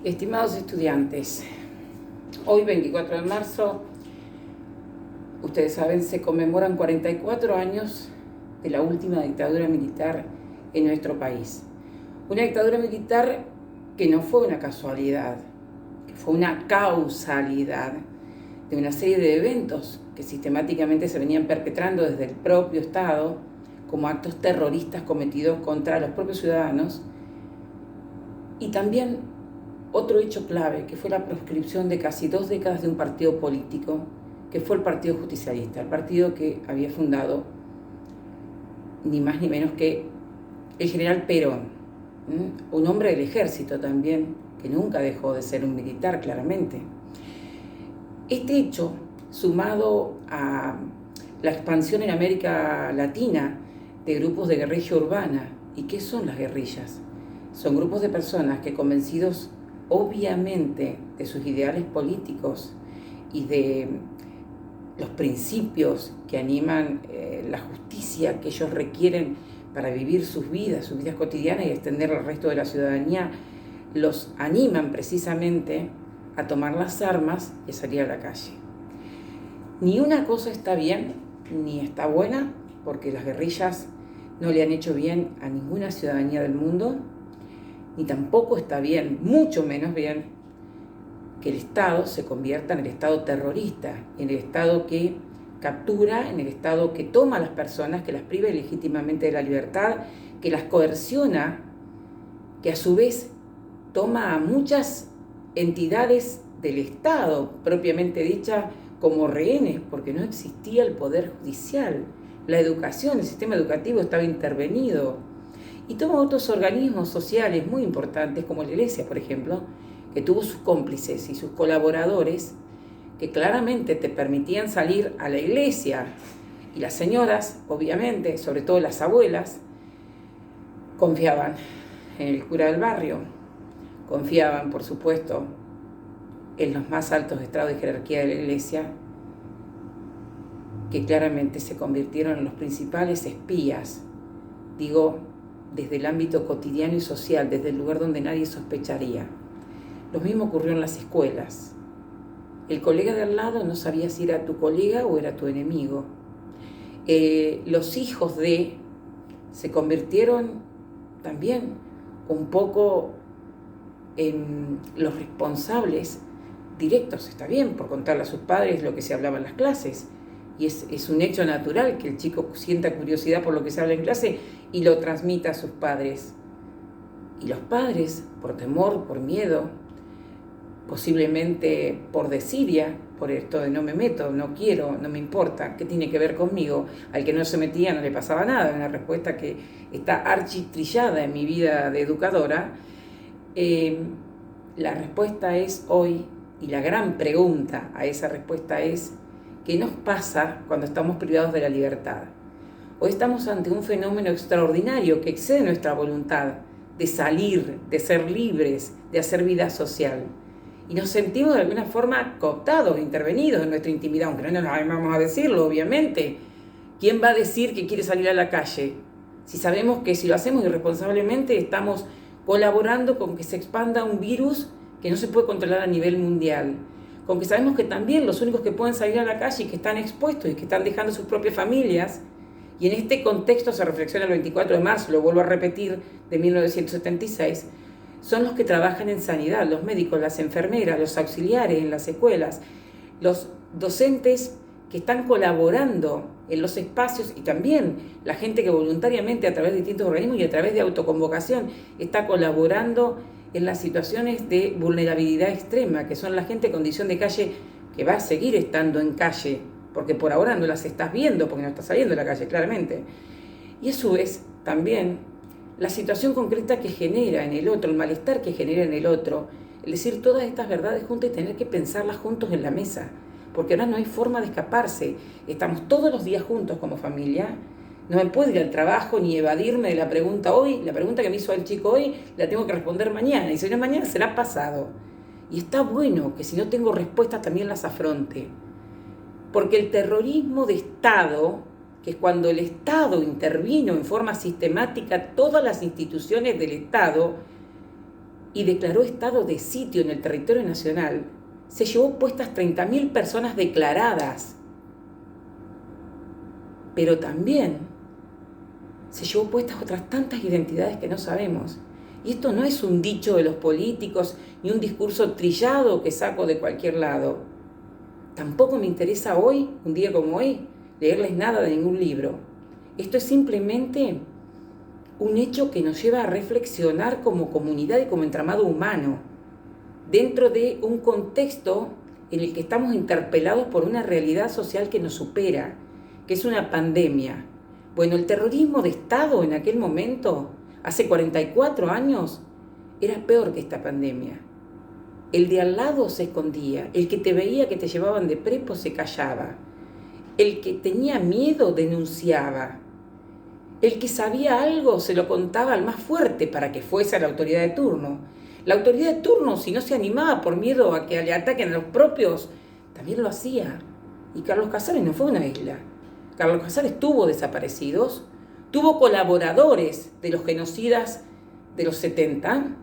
Estimados estudiantes, hoy 24 de marzo, ustedes saben, se conmemoran 44 años de la última dictadura militar en nuestro país. Una dictadura militar que no fue una casualidad, que fue una causalidad de una serie de eventos que sistemáticamente se venían perpetrando desde el propio Estado como actos terroristas cometidos contra los propios ciudadanos, y también otro hecho clave, que fue la proscripción de casi 2 décadas de un partido político, que fue el Partido Justicialista, el partido que había fundado ni más ni menos que el general Perón, un hombre del ejército también, que nunca dejó de ser un militar, claramente. Este hecho, sumado a la expansión en América Latina de grupos de guerrilla urbana. ¿Y qué son las guerrillas? Son grupos de personas que, convencidos obviamente de sus ideales políticos y de los principios que animan la justicia que ellos requieren para vivir sus vidas cotidianas y extender al resto de la ciudadanía, los animan precisamente a tomar las armas y a salir a la calle. Ni una cosa está bien ni está buena, porque las guerrillas no le han hecho bien a ninguna ciudadanía del mundo, ni tampoco está bien, mucho menos bien, que el Estado se convierta en el Estado terrorista, en el Estado que captura, en el Estado que toma a las personas, que las priva legítimamente de la libertad, que las coerciona, que a su vez toma a muchas entidades del Estado, propiamente dicha, como rehenes, porque no existía el poder judicial, la educación, el sistema educativo estaba intervenido. Y toma otros organismos sociales muy importantes, como la Iglesia, por ejemplo, que tuvo sus cómplices y sus colaboradores que claramente te permitían salir a la iglesia. Y las señoras, obviamente, sobre todo las abuelas, confiaban en el cura del barrio, confiaban, por supuesto, en los más altos estrados de jerarquía de la Iglesia, que claramente se convirtieron en los principales espías, digo, desde el ámbito cotidiano y social, desde el lugar donde nadie sospecharía. Lo mismo ocurrió en las escuelas. El colega de al lado no sabía si era tu colega o era tu enemigo. Los hijos se convirtieron también un poco en los responsables directos, está bien, por contarle a sus padres lo que se hablaba en las clases. Y es un hecho natural que el chico sienta curiosidad por lo que se habla en clase y lo transmita a sus padres. Y los padres, por temor, por miedo, posiblemente por desidia, por esto de no me meto, no quiero, no me importa, ¿qué tiene que ver conmigo? Al que no se metía no le pasaba nada, una respuesta que está architrillada en mi vida de educadora. La respuesta es hoy, y la gran pregunta a esa respuesta es: ¿qué nos pasa cuando estamos privados de la libertad? Hoy estamos ante un fenómeno extraordinario que excede nuestra voluntad de salir, de ser libres, de hacer vida social. Y nos sentimos de alguna forma cooptados, intervenidos en nuestra intimidad, aunque no nos vamos a decirlo, obviamente. ¿Quién va a decir que quiere salir a la calle? Si sabemos que si lo hacemos irresponsablemente estamos colaborando con que se expanda un virus que no se puede controlar a nivel mundial. Con que sabemos que también los únicos que pueden salir a la calle y que están expuestos y que están dejando sus propias familias, y en este contexto se reflexiona el 24 de marzo, lo vuelvo a repetir, de 1976, son los que trabajan en sanidad, los médicos, las enfermeras, los auxiliares en las escuelas, los docentes que están colaborando en los espacios, y también la gente que voluntariamente a través de distintos organismos y a través de autoconvocación está colaborando en las situaciones de vulnerabilidad extrema, que son la gente en condición de calle, que va a seguir estando en calle, porque por ahora no las estás viendo, porque no estás saliendo de la calle, claramente. Y a su vez, también, la situación concreta que genera en el otro, el malestar que genera en el otro, el decir todas estas verdades juntas y tener que pensarlas juntos en la mesa, porque ahora no hay forma de escaparse. Estamos todos los días juntos como familia. No me puedo ir al trabajo ni evadirme de la pregunta hoy. La pregunta que me hizo el chico hoy la tengo que responder mañana. Y si no es mañana, será pasado. Y está bueno que si no tengo respuestas también las afronte. Porque el terrorismo de Estado, que es cuando el Estado intervino en forma sistemática, todas las instituciones del Estado, y declaró estado de sitio en el territorio nacional, se llevó puestas 30.000 personas declaradas, pero también se llevó puestas otras tantas identidades que no sabemos. Y esto no es un dicho de los políticos ni un discurso trillado que saco de cualquier lado. Tampoco me interesa hoy, un día como hoy, leerles nada de ningún libro. Esto es simplemente un hecho que nos lleva a reflexionar como comunidad y como entramado humano, dentro de un contexto en el que estamos interpelados por una realidad social que nos supera, que es una pandemia. Bueno, el terrorismo de Estado en aquel momento, hace 44 años, era peor que esta pandemia. El de al lado se escondía, el que te veía que te llevaban de prepo se callaba, el que tenía miedo denunciaba, el que sabía algo se lo contaba al más fuerte para que fuese a la autoridad de turno. La autoridad de turno, si no se animaba por miedo a que le ataquen a los propios, también lo hacía. Y Carlos Casares no fue una isla. Carlos Casares tuvo desaparecidos, tuvo colaboradores de los genocidas de los 70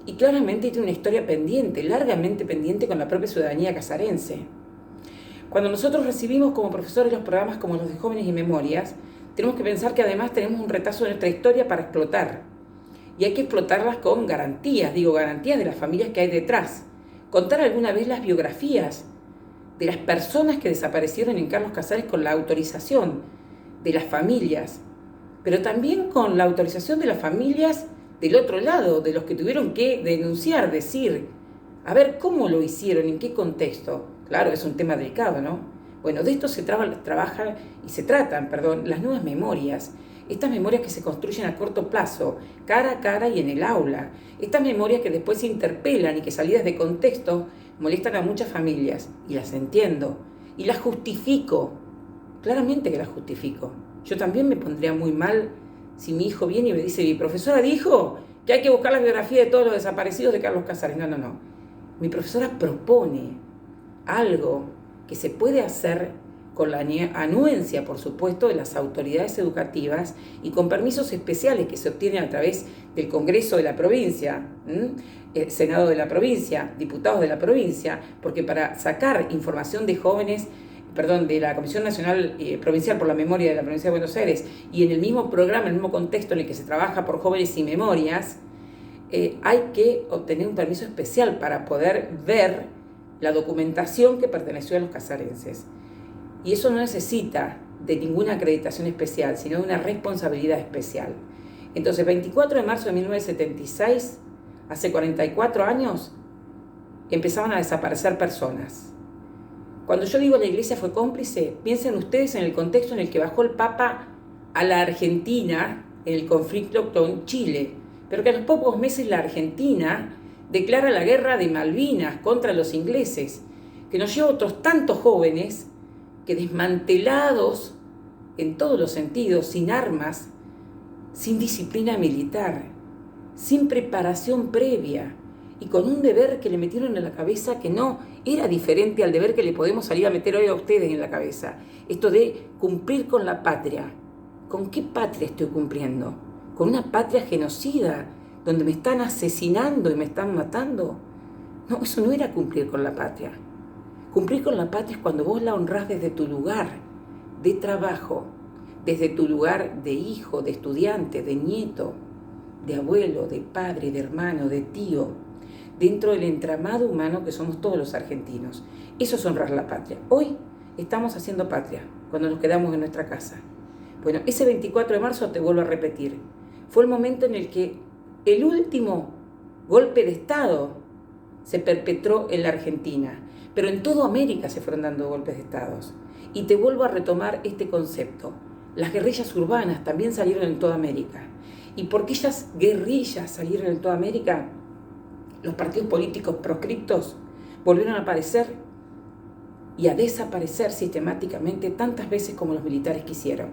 y claramente tiene una historia pendiente, largamente pendiente con la propia ciudadanía casarense. Cuando nosotros recibimos como profesores los programas como los de Jóvenes y Memorias, tenemos que pensar que además tenemos un retazo de nuestra historia para explotar. Y hay que explotarlas con garantías, garantías de las familias que hay detrás. Contar alguna vez las biografías de las personas que desaparecieron en Carlos Casares con la autorización de las familias, pero también con la autorización de las familias del otro lado, de los que tuvieron que denunciar, decir, a ver cómo lo hicieron, en qué contexto. Claro, es un tema delicado, ¿no? Bueno, de esto se tratan las nuevas memorias. Estas memorias que se construyen a corto plazo, cara a cara y en el aula. Estas memorias que después se interpelan y que salidas de contexto molestan a muchas familias. Y las entiendo. Y las justifico. Claramente que las justifico. Yo también me pondría muy mal si mi hijo viene y me dice, mi profesora dijo que hay que buscar la biografía de todos los desaparecidos de Carlos Casares. No. Mi profesora propone algo que se puede hacer con la anuencia, por supuesto, de las autoridades educativas y con permisos especiales que se obtienen a través del Congreso de la provincia, Senado de la provincia, diputados de la provincia, porque para sacar información de jóvenes, de la Comisión Nacional Provincial por la Memoria de la Provincia de Buenos Aires, y en el mismo programa, en el mismo contexto en el que se trabaja por jóvenes y memorias, hay que obtener un permiso especial para poder ver la documentación que perteneció a los casarenses. Y eso no necesita de ninguna acreditación especial, sino de una responsabilidad especial. Entonces, 24 de marzo de 1976, hace 44 años, empezaban a desaparecer personas. Cuando yo digo la iglesia fue cómplice, piensen ustedes en el contexto en el que bajó el Papa a la Argentina en el conflicto con Chile, pero que a los pocos meses la Argentina declara la guerra de Malvinas contra los ingleses, que nos lleva a otros tantos jóvenes que desmantelados en todos los sentidos, sin armas, sin disciplina militar, sin preparación previa y con un deber que le metieron en la cabeza que no era diferente al deber que le podemos salir a meter hoy a ustedes en la cabeza. Esto de cumplir con la patria. ¿Con qué patria estoy cumpliendo? ¿Con una patria genocida, donde me están asesinando y me están matando? No, eso no era cumplir con la patria. Cumplir con la patria es cuando vos la honrás desde tu lugar de trabajo, desde tu lugar de hijo, de estudiante, de nieto, de abuelo, de padre, de hermano, de tío, dentro del entramado humano que somos todos los argentinos. Eso es honrar la patria. Hoy estamos haciendo patria cuando nos quedamos en nuestra casa. Bueno, ese 24 de marzo, te vuelvo a repetir, fue el momento en el que el último golpe de Estado se perpetró en la Argentina, pero en toda América se fueron dando golpes de Estado. Y te vuelvo a retomar este concepto. Las guerrillas urbanas también salieron en toda América. ¿Y por qué esas guerrillas salieron en toda América? Los partidos políticos proscriptos volvieron a aparecer y a desaparecer sistemáticamente tantas veces como los militares quisieron.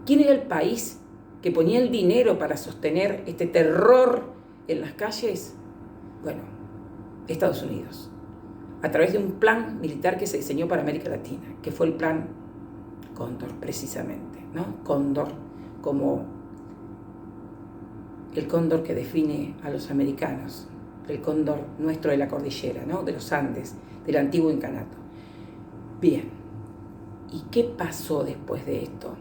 ¿Quién era el país que ponía el dinero para sostener este terror en las calles? Bueno, Estados Unidos, a través de un plan militar que se diseñó para América Latina, que fue el plan Cóndor, precisamente, ¿no? Cóndor como el cóndor que define a los americanos, el cóndor nuestro de la cordillera, ¿no? De los Andes, del antiguo incanato. Bien, ¿y qué pasó después de esto?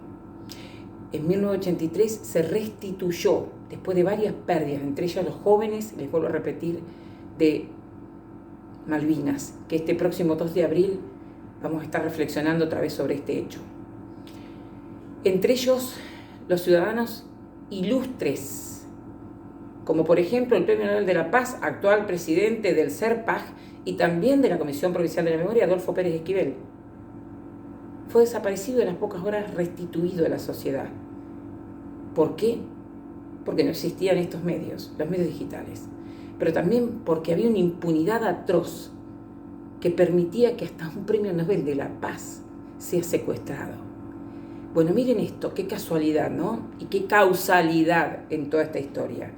En 1983 se restituyó, después de varias pérdidas, entre ellas los jóvenes, les vuelvo a repetir, de Malvinas, que este próximo 2 de abril vamos a estar reflexionando otra vez sobre este hecho. Entre ellos, los ciudadanos ilustres, como por ejemplo el Premio Nobel de la Paz, actual presidente del CERPAG y también de la Comisión Provincial de la Memoria, Adolfo Pérez Esquivel. Fue desaparecido y a las pocas horas restituido a la sociedad. ¿Por qué? Porque no existían estos medios, los medios digitales, pero también porque había una impunidad atroz que permitía que hasta un Premio Nobel de la Paz sea secuestrado. Bueno, miren esto, qué casualidad, ¿no? Y qué causalidad en toda esta historia.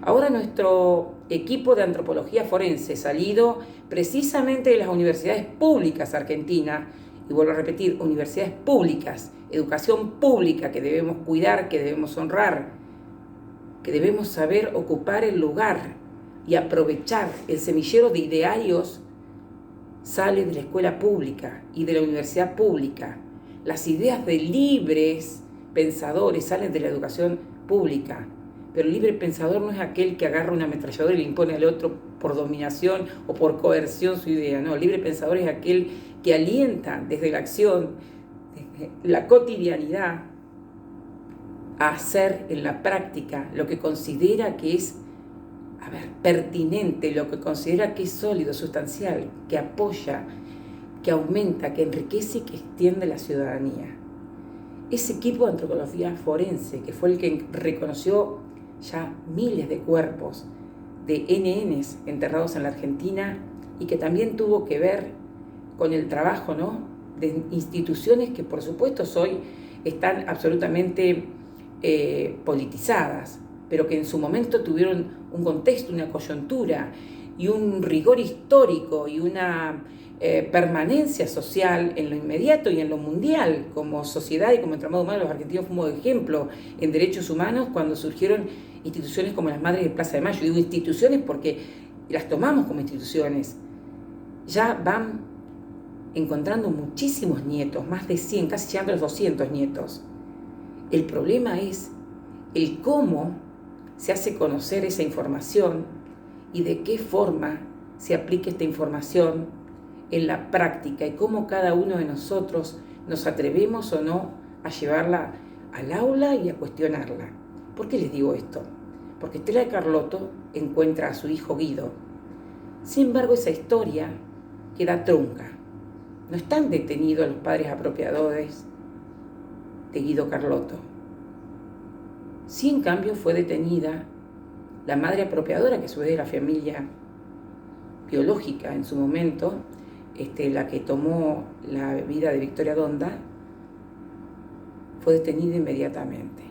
Ahora nuestro equipo de antropología forense, salido precisamente de las universidades públicas argentinas, y vuelvo a repetir, universidades públicas, educación pública que debemos cuidar, que debemos honrar, que debemos saber ocupar el lugar y aprovechar el semillero de idearios, sale de la escuela pública y de la universidad pública. Las ideas de libres pensadores salen de la educación pública, pero el libre pensador no es aquel que agarra una ametralladora y le impone al otro por dominación o por coerción su idea. No, el libre pensador es aquel que alienta desde la acción, desde la cotidianidad, a hacer en la práctica lo que considera que es pertinente, lo que considera que es sólido, sustancial, que apoya, que aumenta, que enriquece y que extiende la ciudadanía. Ese equipo de antropología forense, que fue el que reconoció ya miles de cuerpos de NNs enterrados en la Argentina y que también tuvo que ver con el trabajo, ¿no?, de instituciones que por supuesto hoy están absolutamente politizadas, pero que en su momento tuvieron un contexto, una coyuntura y un rigor histórico y una permanencia social en lo inmediato y en lo mundial. Como sociedad y como entramado humano, los argentinos fuimos ejemplo en derechos humanos cuando surgieron instituciones como las Madres de Plaza de Mayo. Digo instituciones porque las tomamos como instituciones. Ya van encontrando muchísimos nietos, más de 100, casi llegando a los 200 nietos. El problema es el cómo se hace conocer esa información y de qué forma se aplica esta información en la práctica y cómo cada uno de nosotros nos atrevemos o no a llevarla al aula y a cuestionarla. ¿Por qué les digo esto? Porque Estela de Carlotto encuentra a su hijo Guido. Sin embargo, esa historia queda trunca. No están detenidos los padres apropiadores de Guido Carlotto. Sí, en cambio, fue detenida la madre apropiadora, que a su vez era familia biológica en su momento, la que tomó la vida de Victoria Donda, fue detenida inmediatamente.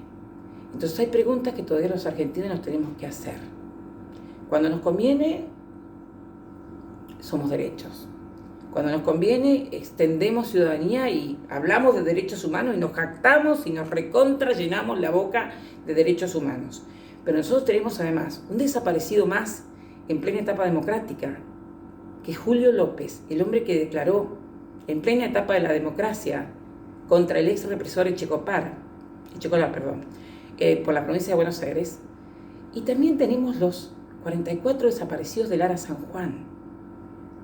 Entonces hay preguntas que todavía los argentinos nos tenemos que hacer. Cuando nos conviene, somos derechos. Cuando nos conviene, extendemos ciudadanía y hablamos de derechos humanos y nos jactamos y nos recontra llenamos la boca de derechos humanos. Pero nosotros tenemos además un desaparecido más en plena etapa democrática, que es Julio López, el hombre que declaró en plena etapa de la democracia contra el ex represor Echecolar, por la provincia de Buenos Aires. Y también tenemos los 44 desaparecidos de Lara San Juan,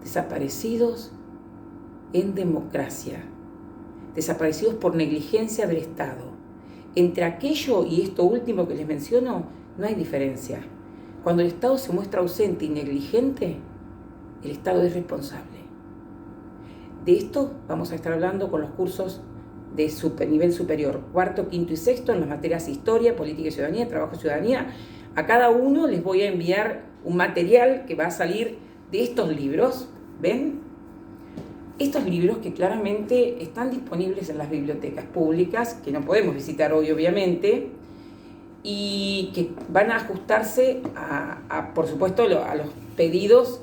desaparecidos en democracia, desaparecidos por negligencia del Estado. Entre aquello y esto último que les menciono, no hay diferencia. Cuando el Estado se muestra ausente y negligente, el Estado es responsable. De esto vamos a estar hablando con los cursos de nivel superior, cuarto, quinto y sexto, en las materias Historia, Política y Ciudadanía, Trabajo y Ciudadanía. A cada uno les voy a enviar un material que va a salir de estos libros. ¿Ven? Estos libros que claramente están disponibles en las bibliotecas públicas, que no podemos visitar hoy obviamente, y que van a ajustarse por supuesto, a los pedidos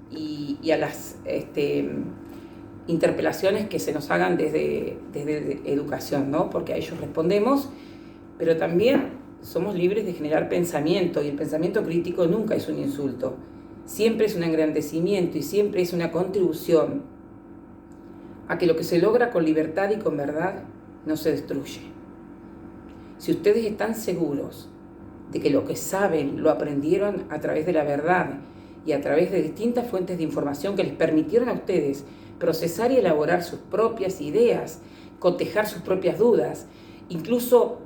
y a las interpelaciones que se nos hagan desde educación, ¿no? Porque a ellos respondemos, pero también somos libres de generar pensamiento, y el pensamiento crítico nunca es un insulto, siempre es un engrandecimiento y siempre es una contribución a que lo que se logra con libertad y con verdad no se destruye. Si ustedes están seguros de que lo que saben lo aprendieron a través de la verdad y a través de distintas fuentes de información que les permitieron a ustedes procesar y elaborar sus propias ideas, cotejar sus propias dudas, incluso,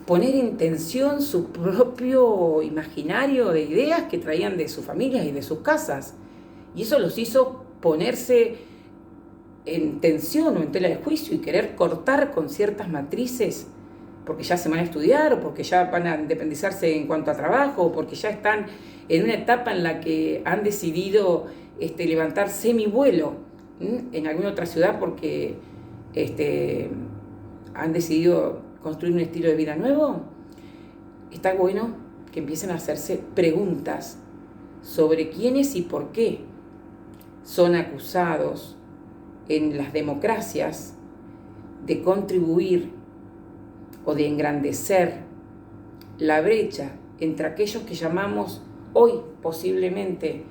poner en tensión su propio imaginario de ideas que traían de sus familias y de sus casas. Y eso los hizo ponerse en tensión o en tela de juicio y querer cortar con ciertas matrices porque ya se van a estudiar o porque ya van a independizarse en cuanto a trabajo o porque ya están en una etapa en la que han decidido levantar semivuelo en alguna otra ciudad porque han decidido construir un estilo de vida nuevo. Está bueno que empiecen a hacerse preguntas sobre quiénes y por qué son acusados en las democracias de contribuir o de engrandecer la brecha entre aquellos que llamamos hoy posiblemente,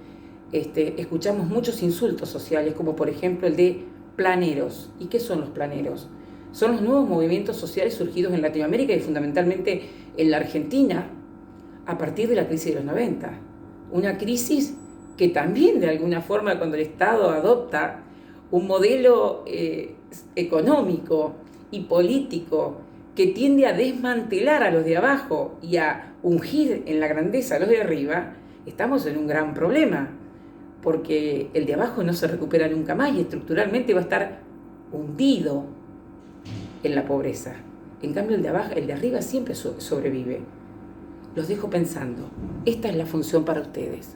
escuchamos muchos insultos sociales, como por ejemplo el de planeros. ¿Y qué son los planeros? Son los nuevos movimientos sociales surgidos en Latinoamérica y fundamentalmente en la Argentina a partir de la crisis de los 90. Una crisis que también de alguna forma, cuando el Estado adopta un modelo económico y político que tiende a desmantelar a los de abajo y a ungir en la grandeza a los de arriba, estamos en un gran problema, porque el de abajo no se recupera nunca más y estructuralmente va a estar hundido en la pobreza. En cambio, el de abajo, el de arriba siempre sobrevive. Los dejo pensando. Esta es la función para ustedes.